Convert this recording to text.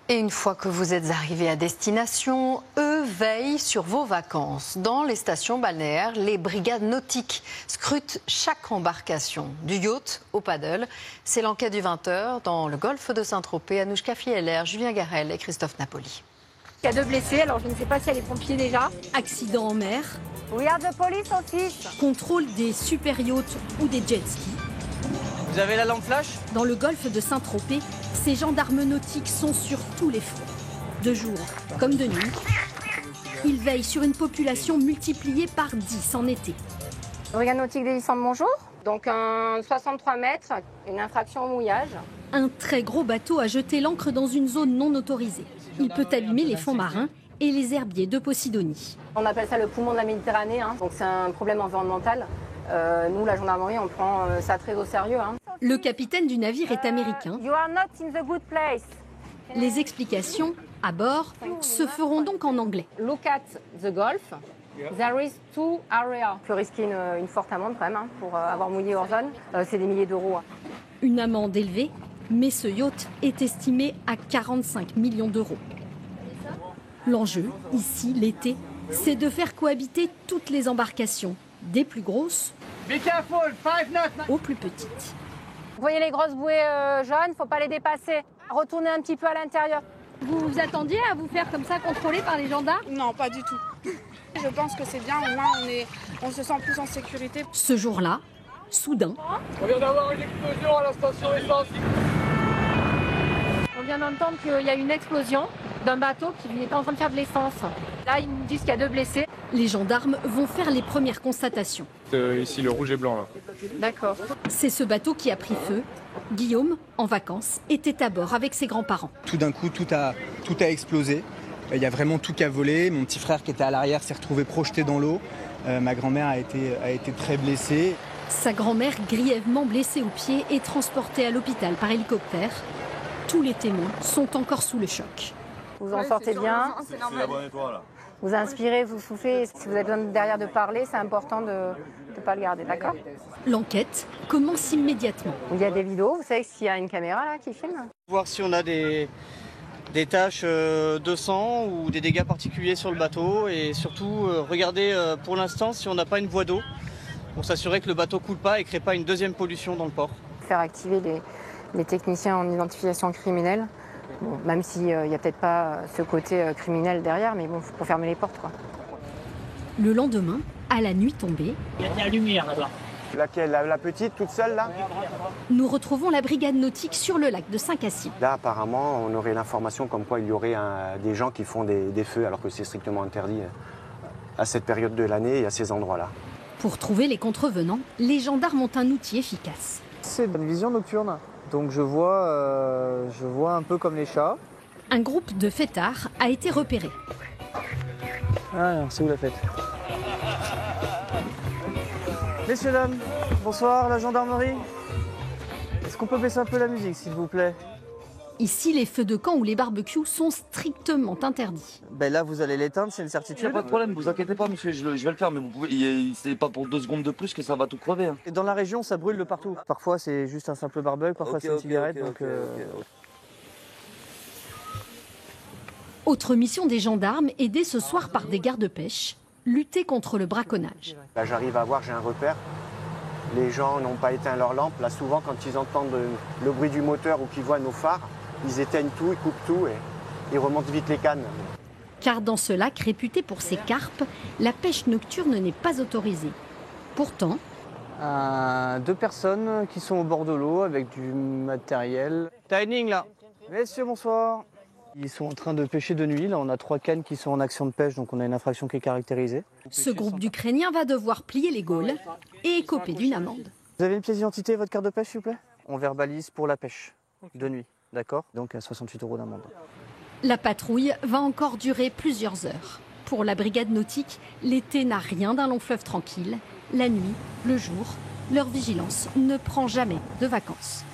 Et une fois que vous êtes arrivé à destination, eux veillent sur vos vacances. Dans les stations balnéaires, les brigades nautiques scrutent chaque embarcation, du yacht au paddle. C'est l'enquête du 20h dans le golfe de Saint-Tropez. Anouchka Fieler, Julien Garel et Christophe Napoli. Il y a 2 blessés, alors je ne sais pas s'il y a les pompiers déjà. Accident en mer. We are the police office. Contrôle des super yachts ou des jet skis. Vous avez la lampe flash? Dans le golfe de Saint-Tropez, ces gendarmes nautiques sont sur tous les fronts. De jour comme de nuit, ils veillent sur une population multipliée par 10 en été. Brigade nautique des Lycemps, bonjour. Donc un 63 mètres, une infraction au mouillage. Un très gros bateau a jeté l'ancre dans une zone non autorisée. Il peut abîmer les fonds marins et les herbiers de Posidonie. On appelle ça le poumon de la Méditerranée, donc c'est un problème environnemental. Nous, la gendarmerie, on prend ça très au sérieux. Le capitaine du navire est américain. You are not in the good place. Les explications à bord se feront donc en anglais. Look at the Gulf. There is 2 areas. Il peut risquer une forte amende quand même pour avoir mouillé hors zone. C'est des milliers d'euros. Une amende élevée, mais ce yacht est estimé à 45 millions d'euros. L'enjeu, ici, l'été, c'est de faire cohabiter toutes les embarcations, des plus grosses aux plus petites. Vous voyez les grosses bouées jaunes, il ne faut pas les dépasser. Retournez un petit peu à l'intérieur. Vous vous attendiez à vous faire comme ça contrôler par les gendarmes? Non, pas du tout. Je pense que c'est bien, au moins on se sent plus en sécurité. Ce jour-là, soudain, On vient d'avoir une explosion à la station essence. On vient d'entendre qu'il y a une explosion d'un bateau qui est en train de faire de l'essence. Là, ils nous disent qu'il y a 2 blessés. les gendarmes vont faire les premières constatations. Ici, le rouge et blanc, là. D'accord. C'est ce bateau qui a pris feu. Guillaume, en vacances, était à bord avec ses grands-parents. Tout d'un coup, tout a explosé. Il y a vraiment tout qui a volé. Mon petit frère qui était à l'arrière s'est retrouvé projeté dans l'eau. Ma grand-mère a été très blessée. Sa grand-mère, grièvement blessée au pied, est transportée à l'hôpital par hélicoptère. Tous les témoins sont encore sous le choc. Vous en sortez bien. C'est la bonne étoile, là. Vous inspirez, vous soufflez. Si vous avez besoin derrière de parler, c'est important de ne pas le garder, d'accord? L'enquête commence immédiatement. Il y a des vidéos, vous savez s'il y a une caméra là qui filme? Voir si on a des taches de sang ou des dégâts particuliers sur le bateau et surtout regarder pour l'instant si on n'a pas une voie d'eau pour s'assurer que le bateau coule pas et crée pas une deuxième pollution dans le port. Faire activer les techniciens en identification criminelle, bon, même s'il n'y a peut-être pas ce côté criminel derrière, mais bon, faut fermer les portes, quoi. Le lendemain, à la nuit tombée, Il y a de la lumière là-bas. Laquelle? La petite, toute seule, là? nous retrouvons la brigade nautique sur le lac de Saint-Cassien. Là, apparemment, on aurait l'information comme quoi il y aurait des gens qui font des feux, alors que c'est strictement interdit à cette période de l'année et à ces endroits-là. Pour trouver les contrevenants, les gendarmes ont un outil efficace. C'est une vision nocturne, donc je vois un peu comme les chats. Un groupe de fêtards a été repéré. Ah, c'est où la fête? Messieurs, dames, bonsoir, la gendarmerie. Est-ce qu'on peut baisser un peu la musique, s'il vous plaît? Ici, les feux de camp ou les barbecues sont strictement interdits. Ben là, vous allez l'éteindre, c'est une Il n'y certitude. a pas de problème, vous inquiétez pas monsieur, je vais le faire, mais vous pouvez, c'est pas pour 2 secondes de plus que ça va tout crever. Hein. Et dans la région, ça brûle de partout. Parfois, c'est juste un simple barbecue, parfois c'est une cigarette. Autre mission des gendarmes, aidée ce soir par des gardes-pêche, lutter contre le braconnage. Là, j'arrive à voir, j'ai un repère. Les gens n'ont pas éteint leurs lampes. Là, souvent, quand ils entendent le bruit du moteur ou qu'ils voient nos phares, ils éteignent tout, ils coupent tout et ils remontent vite les cannes. Car dans ce lac réputé pour ses carpes, la pêche nocturne n'est pas autorisée. Pourtant, 2 personnes qui sont au bord de l'eau avec du matériel. Timing là. Messieurs, bonsoir. Ils sont en train de pêcher de nuit. Là, on a 3 cannes qui sont en action de pêche, donc on a une infraction qui est caractérisée. ce groupe d'Ukrainiens va devoir plier les gaules et écoper d'une amende. Vous avez une pièce d'identité et votre carte de pêche, s'il vous plaît? On verbalise pour la pêche de nuit, d'accord? Donc à 68 € d'amende. La patrouille va encore durer plusieurs heures. Pour la brigade nautique, l'été n'a rien d'un long fleuve tranquille. La nuit, le jour, leur vigilance ne prend jamais de vacances.